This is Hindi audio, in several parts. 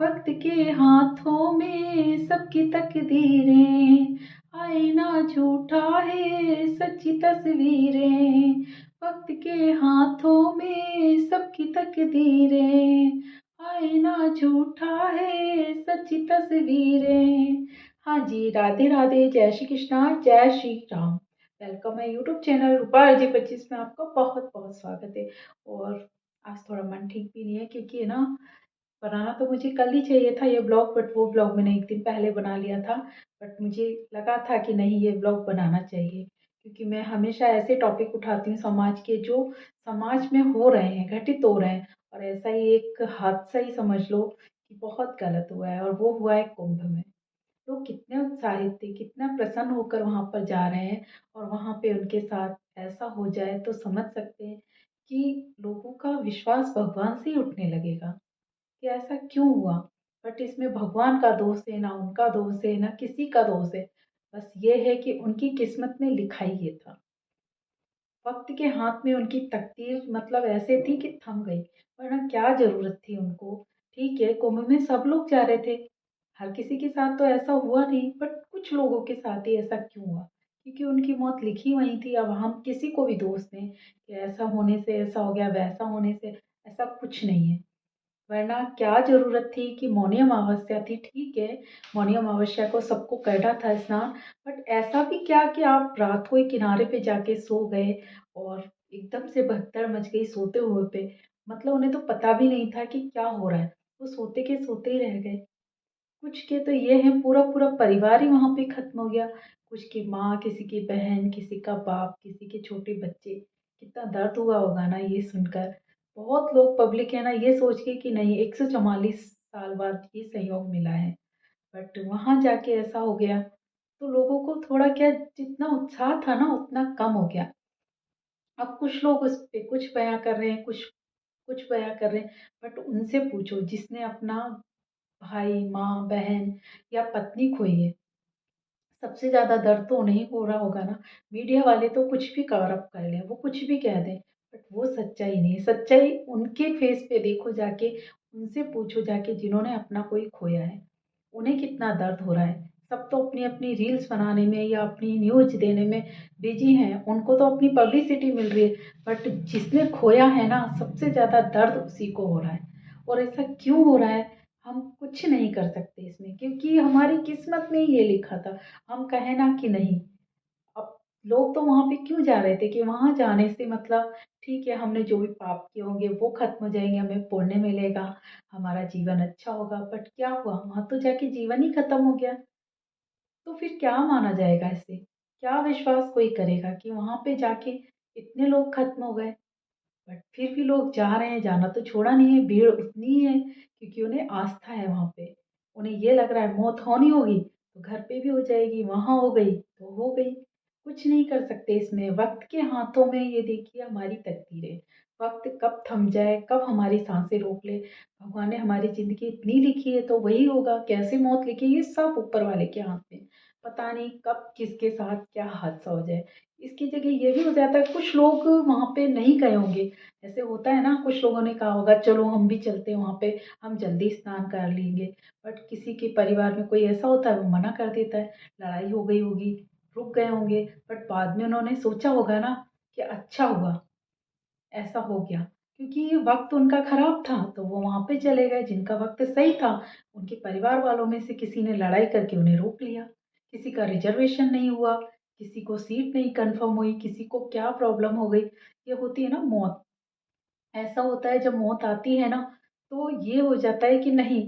वक्त के हाथों में सबकी तकदीरें, आईना झूठा है सच्ची तस्वीरें। वक्त के हाथों में सबकी तकदीरें, आईना झूठा है सच्ची तस्वीरें। हाँ जी, राधे राधे, जय श्री कृष्णा, जय श्री राम। वेलकम है यूट्यूब चैनल रूपा RJ 25 में, आपका बहुत बहुत स्वागत है। और आज थोड़ा मन ठीक भी नहीं है, क्योंकि है ना, बनाना तो मुझे कल ही चाहिए था ये ब्लॉग, बट वो ब्लॉग मैंने एक दिन पहले बना लिया था। बट मुझे लगा था कि नहीं, ये ब्लॉग बनाना चाहिए, क्योंकि मैं हमेशा ऐसे टॉपिक उठाती हूँ समाज के, जो समाज में हो रहे हैं, घटित हो रहे हैं। और ऐसा ही एक हादसा ही समझ लो कि बहुत गलत हुआ है, और वो हुआ है कुंभ में। लोग कितने उत्साहित थे, कितना प्रसन्न होकर वहां पर जा रहे हैं, और वहां पे उनके साथ ऐसा हो जाए तो समझ सकते हैं कि लोगों का विश्वास भगवान से ही उठने लगेगा कि ऐसा क्यों हुआ। बट इसमें भगवान का दोष है ना, उनका दोष है ना, किसी का दोष है। बस ये है कि उनकी किस्मत में लिखा ही ये था। वक्त के हाथ में उनकी तकदीर मतलब ऐसे थी कि थम गई, वरना क्या जरूरत थी उनको। ठीक है, कुंभ में सब लोग जा रहे थे, हर किसी के साथ तो ऐसा हुआ नहीं, बट कुछ लोगों के साथ ही ऐसा क्यों हुआ, क्योंकि उनकी मौत लिखी वही थी। अब हम किसी को भी दोष दें कि ऐसा होने से ऐसा हो गया, वैसा होने से ऐसा, कुछ नहीं है। वरना क्या ज़रूरत थी कि मौनी अमावस्या थी, ठीक है, मौनी अमावस्या को सबको करना था स्नान। बट ऐसा भी क्या कि आप रात को ही किनारे पे जाके सो गए, और एकदम से भगदड़ मच गई सोते हुए पे। मतलब उन्हें तो पता भी नहीं था कि क्या हो रहा है, वो सोते के सोते ही रह गए। कुछ के तो ये है, पूरा पूरा परिवार ही वहां पे खत्म हो गया। कुछ की माँ, किसी की बहन, किसी का बाप, किसी के छोटे बच्चे। कितना दर्द हुआ होगा ना ये सुनकर। बहुत लोग पब्लिक है ना, ये सोच के कि नहीं, 144 साल बाद ये संयोग मिला है, बट वहां जाके ऐसा हो गया। तो लोगों को थोड़ा क्या, जितना उत्साह था ना उतना कम हो गया। अब कुछ लोग उस पे कुछ बयां कर रहे हैं, कुछ कुछ बयां कर रहे हैं। बट उनसे पूछो जिसने अपना भाई, माँ, बहन या पत्नी खोई है, सबसे ज़्यादा दर्द तो उन्हें हो रहा होगा ना। मीडिया वाले तो कुछ भी कवर अप कर लें, वो कुछ भी कह दें, बट वो सच्चाई नहीं है। सच्चाई उनके फेस पे देखो जाके, उनसे पूछो जाके जिन्होंने अपना कोई खोया है, उन्हें कितना दर्द हो रहा है। सब तो अपनी अपनी रील्स बनाने में या अपनी न्यूज देने में बिजी हैं, उनको तो अपनी पब्लिसिटी मिल रही है। बट जिसने खोया है ना, सबसे ज़्यादा दर्द उसी को हो रहा है। और ऐसा क्यों हो रहा है, हम कुछ नहीं कर सकते इसमें, क्योंकि हमारी किस्मत में ये लिखा था। हम कहें ना कि नहीं। अब लोग तो वहां पे क्यों जा रहे थे कि वहां जाने से मतलब, ठीक है, हमने जो भी पाप किए होंगे वो खत्म हो जाएंगे, हमें पुण्य मिलेगा, हमारा जीवन अच्छा होगा। बट क्या हुआ, वहां तो जाके जीवन ही खत्म हो गया। तो फिर क्या माना जाएगा इससे, क्या विश्वास कोई करेगा कि वहां पे जाके इतने लोग खत्म हो गए। बट फिर भी लोग जा रहे हैं, जाना तो छोड़ा नहीं है, भीड़ उतनी ही है, क्योंकि उन्हें आस्था है वहां पे। उन्हें ये लग रहा है मौत होनी होगी तो घर पे भी हो जाएगी, वहां हो गई तो हो गई। कुछ नहीं कर सकते इसमें, वक्त के हाथों में ये देखिए हमारी तकदीर है। वक्त कब थम जाए, कब हमारी सांसें रोक ले, भगवान ने हमारी जिंदगी इतनी लिखी है तो वही होगा। कैसे मौत लिखी है ये सब ऊपर वाले के हाथ में। पता नहीं कब किसके साथ क्या हादसा हो जाए। इसकी जगह ये भी हो जाता है, कुछ लोग वहां पे नहीं गए होंगे। ऐसे होता है ना, कुछ लोगों ने कहा होगा चलो हम भी चलते हैं वहां पे, हम जल्दी स्नान कर लेंगे। बट किसी के परिवार में कोई ऐसा होता है, वो मना कर देता है, लड़ाई हो गई होगी, रुक गए होंगे। बट बाद में उन्होंने सोचा होगा ना कि अच्छा हुआ ऐसा हो गया, क्योंकि वक्त उनका खराब था तो वो वहां पे चले गए। जिनका वक्त सही था, उनके परिवार वालों में से किसी ने लड़ाई करके उन्हें रोक लिया। किसी का रिजर्वेशन नहीं हुआ, किसी को सीट नहीं कंफर्म हुई, किसी को क्या प्रॉब्लम हो गई। ये होती है ना मौत। ऐसा होता है जब मौत आती है ना, तो ये हो जाता है कि नहीं,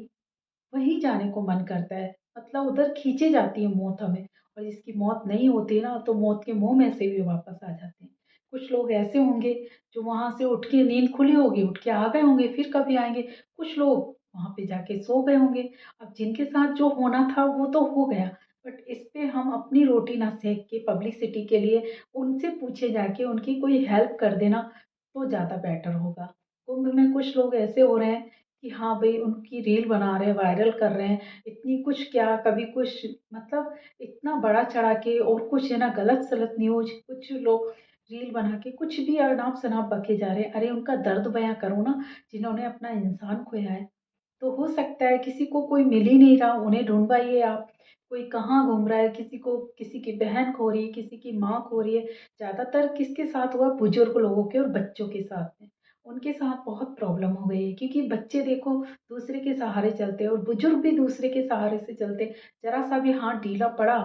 वहीं जाने को मन करता है, मतलब उधर खींचे जाती है मौत हमें। और जिसकी मौत नहीं होती ना, तो मौत के मुंह में से भी वापस आ जाते हैं। कुछ लोग ऐसे होंगे जो वहां से उठ के, नींद खुली होगी, उठ के आ गए होंगे, फिर कभी आएंगे। कुछ लोग वहां पे जाके सो गए होंगे। अब जिनके साथ जो होना था वो तो हो गया। बट इस पे हम अपनी रोटी ना सेक के पब्लिसिटी के लिए उनसे पूछे जाके उनकी कोई हेल्प कर देना तो ज्यादा बेटर होगा। कुंभ में कुछ लोग ऐसे हो रहे हैं कि हाँ भाई, उनकी रील बना रहे हैं, वायरल कर रहे हैं, इतनी कुछ क्या, कभी कुछ, मतलब इतना बड़ा चढ़ा के, और कुछ है ना गलत सलत न्यूज, कुछ लोग रील बना के कुछ भी अनाप शनाप बके जा रहे हैं। अरे उनका दर्द बयां करो ना, जिन्होंने अपना इंसान खोया है। तो हो सकता है किसी को कोई मिल ही नहीं रहा, उन्हें ढूँढवाइए आप। कोई कहाँ घूम रहा है, किसी को किसी की बहन खो रही है, किसी की माँ खो रही है। ज़्यादातर किसके साथ हुआ? बुजुर्ग लोगों के और बच्चों के साथ में। उनके साथ बहुत प्रॉब्लम हो गई है क्योंकि बच्चे देखो दूसरे के सहारे चलते हैं और बुजुर्ग भी दूसरे के सहारे से चलते। ज़रा-सा भी हाथ ढीला पड़ा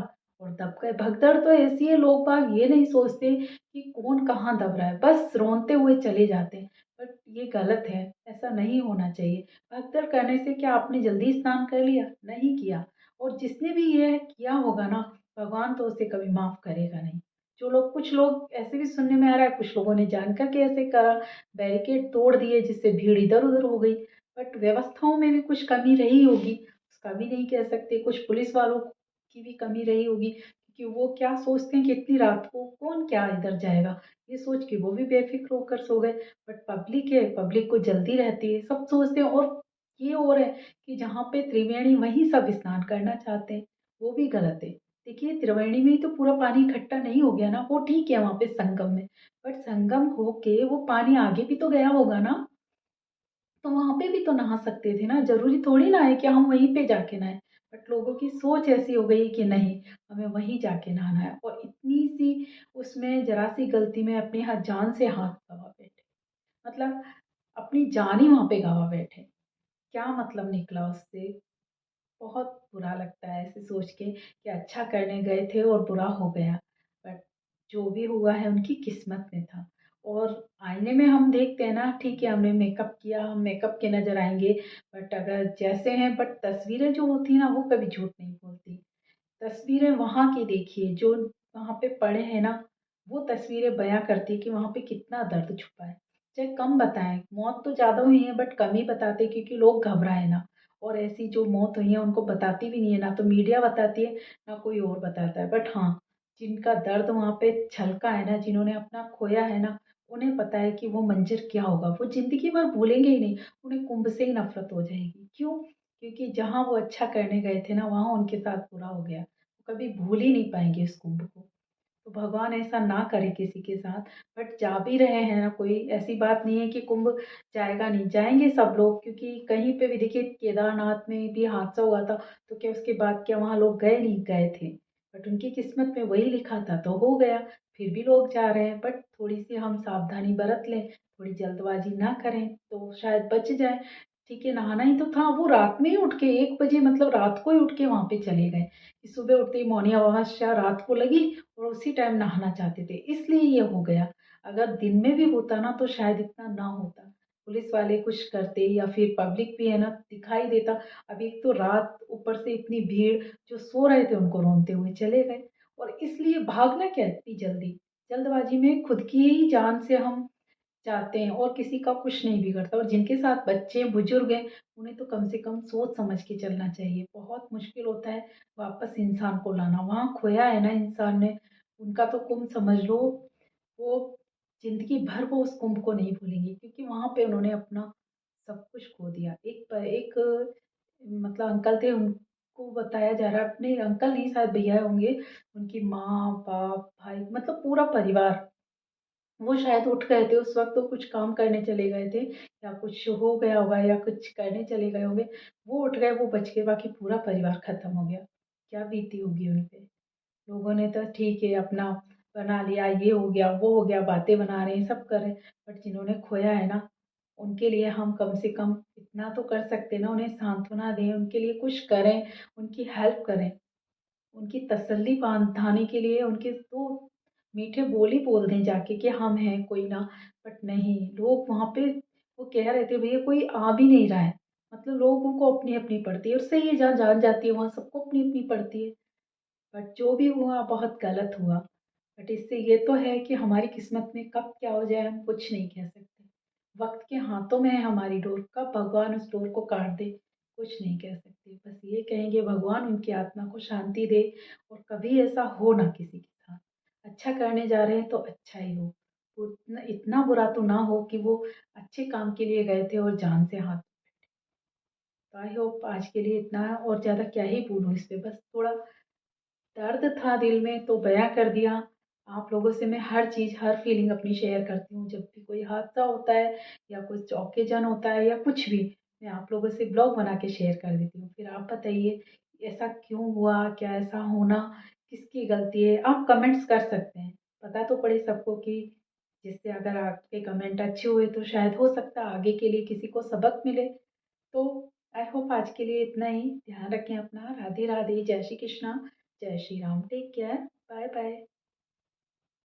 और दब गए। भगदड़ तो ऐसी है, लोग बाग ये नहीं सोचते कि कौन कहाँ दब रहा है, बस रोंते हुए चले जाते हैं। बट ये गलत है, ऐसा नहीं होना चाहिए। भगदड़ करने से क्या आपने जल्दी स्नान कर लिया? नहीं किया। और जिसने भी ये किया होगा ना, भगवान तो उसे कभी माफ़ करेगा नहीं। जो लोग कुछ लोग ऐसे भी सुनने में आ रहा है, कुछ लोगों ने जानकर के ऐसे करा, बैरिकेड तोड़ दिए जिससे भीड़ इधर-उधर हो गई। बट व्यवस्थाओं में भी कुछ कमी रही होगी, उसका भी नहीं कह सकते। कुछ पुलिस वालों की भी कमी रही होगी क्योंकि वो क्या सोचते हैं कि इतनी रात को कौन क्या इधर जाएगा, ये सोच के वो भी बेफ़िक्र होकर सो गए। बट पब्लिक है, पब्लिक को जल्दी रहती है, सब सोचते हैं। और ये और है कि जहाँ पे त्रिवेणी वहीं सब स्नान करना चाहते हैं, वो भी गलत है। देखिए त्रिवेणी में ही तो पूरा पानी इकट्ठा नहीं हो गया ना, वो ठीक है वहाँ पे संगम में, बट संगम होके वो पानी आगे भी तो गया होगा ना, तो वहाँ पे भी तो नहा सकते थे ना, ज़रूरी थोड़ी ना है कि हम वहीं पे जाके नहाएँ। बट लोगों की सोच ऐसी हो गई कि नहीं, हमें वहीं जाके नहाना है और इतनी-सी उसमें ज़रा-सी गलती में अपनी जान से हाथ गँवा बैठे। मतलब अपनी जान ही वहाँ पे गँवा बैठे। क्या मतलब निकला उससे? बहुत बुरा लगता है ऐसे सोच के कि अच्छा करने गए थे और बुरा हो गया। बट जो भी हुआ है उनकी किस्मत में था। और आईने में हम देखते हैं ना, ठीक है हमने मेकअप किया, हम मेकअप के नज़र आएँगे, बट अगर जैसे हैं, बट तस्वीरें जो होती हैं ना वो कभी झूठ नहीं बोलती। तस्वीरें वहाँ की देखिए जो वहाँ पे पड़े हैं ना, वो तस्वीरें बयाँ करती है कि वहाँ पे कितना दर्द छुपा है। चाहे कम बताएँ, मौत तो ज़्यादा हुई है बट कम ही बताते क्योंकि लोग घबराए ना। और ऐसी जो मौत हुई है उनको बताती भी नहीं है, ना तो मीडिया बताती है, ना कोई और बताता है। बट हाँ, जिनका दर्द वहाँ पे छलका है ना, जिन्होंने अपना खोया है ना, उन्हें पता है कि वो मंज़र क्या होगा। वो ज़िंदगी भर भूलेंगे ही नहीं, उन्हें कुंभ से ही नफ़रत हो जाएगी। क्यों? क्योंकि जहाँ वो अच्छा करने गए थे ना, वहाँ उनके साथ बुरा हो गया। कभी भूल ही नहीं पाएँगे इस कुंभ को। तो भगवान ऐसा ना करे किसी के साथ। बट जा भी रहे हैं ना, कोई ऐसी बात नहीं है कि कुंभ जाएगा नहीं, जाएँगे सब लोग क्योंकि कहीं पे भी देखिए केदारनाथ में भी हादसा हुआ था, तो क्या उसके बाद क्या वहाँ लोग गए नहीं? गए थे। बट उनकी किस्मत में वही लिखा था तो हो गया, फिर भी लोग जा रहे हैं। बट थोड़ी-सी हम सावधानी बरत लें, थोड़ी जल्दबाज़ी ना करें तो शायद बच जाएँ। ठीक है, नहाना ही तो था, वो रात में ही उठ के 1 बजे मतलब रात को ही उठ के वहाँ पे चले गए। कि सुबह उठते ही मौनी अमावस्या रात को लगी और उसी टाइम नहाना चाहते थे, इसलिए ये हो गया। अगर दिन में भी होता ना तो शायद इतना ना होता। पुलिस वाले कुछ करते या फिर पब्लिक भी है ना दिखाई देता। अब एक तो रात ऊपर से इतनी भीड़, जो सो रहे थे उनको रोंते हुए चले गए। और इसलिए भागना क्या इतनी जल्दी? जल्दबाजी में खुद की ही जान से हम जाते हैं और किसी का कुछ नहीं बिगड़ता। और जिनके साथ बच्चे, बुजुर्ग हैं, उन्हें तो कम से कम सोच समझ के चलना चाहिए। बहुत मुश्किल होता है वापस इंसान को लाना। वहाँ खोया है ना इंसान ने, उनका तो कुंभ समझ लो, वो ज़िंदगी भर वो उस कुंभ को नहीं भूलेंगे क्योंकि वहाँ पे उन्होंने अपना सब कुछ खो दिया। एक मतलब अंकल थे, उनको बताया जा रहा है, अपने अंकल नहीं शायद भैया होंगे, उनकी माँ, बाप, भाई मतलब पूरा परिवार, वो शायद उठ गए थे उस वक़्त, तो कुछ काम करने चले गए थे या कुछ हो गया होगा या कुछ करने चले गए होंगे। वो उठ गए, वो बच गए, बाकी पूरा परिवार ख़त्म हो गया। क्या बीती होगी उन पे? लोगों ने तो ठीक है अपना बना लिया, ये हो गया, वो हो गया, बातें बना रहे हैं, सब कर रहे हैं। बट जिन्होंने खोया है ना, उनके लिए हम कम से कम इतना तो कर सकते हैं ना, उन्हें सांत्वना दें, उनके लिए कुछ करें, उनकी हेल्प करें। उनकी तसल्ली बाँधाने के लिए उनके 2 मीठे बोल ही बोल दें जाके कि हम हैं, कोई ना। बट नहीं, लोग वहाँ पे वो कह रहे थे भैया कोई आ भी नहीं रहा है। मतलब लोगों को अपनी-अपनी पड़ती है और सही है, जहाँ जान जाती है वहाँ सबको अपनी-अपनी पड़ती है। बट जो भी हुआ बहुत गलत हुआ। बट इससे ये तो है कि हमारी किस्मत में कब क्या हो जाए हम कुछ नहीं कह सकते। वक़्त के हाथों में है हमारी डोर, कब भगवान उस डोर को काट दे, कुछ नहीं कह सकते। बस ये कहेंगे भगवान उनकी आत्मा को शांति दे और कभी ऐसा हो ना किसी के साथ। अच्छा करने जा रहे हैं तो अच्छा ही हो। उतना इतना बुरा तो ना हो कि वो अच्छे काम के लिए गए थे और जान से हाथ। तो आई होप आज के लिए इतना है, और ज़्यादा क्या ही बोलूँ इस पे, बस थोड़ा दर्द था दिल में तो बयाँ कर दिया। आप लोगों से मैं हर चीज़, हर फीलिंग अपनी शेयर करती हूँ। जब भी कोई हादसा होता है या कुछ ऑकेज़न होता है या कुछ भी, मैं आप लोगों से ब्लॉग बना के शेयर कर देती हूँ। फिर आप बताइए ऐसा क्यों हुआ? क्या ऐसा होना किसकी गलती है? आप कमेंट्स कर सकते हैं। पता तो पड़े सबको कि जिससे अगर आपके कमेंट अच्छे हुए तो शायद हो सकता है आगे के लिए किसी को सबक मिले। तो आई होप आज के लिए इतना ही। ध्यान रखें अपना। राधे राधे। जय श्री कृष्णा। जय Shri Ram. Take care. Bye bye.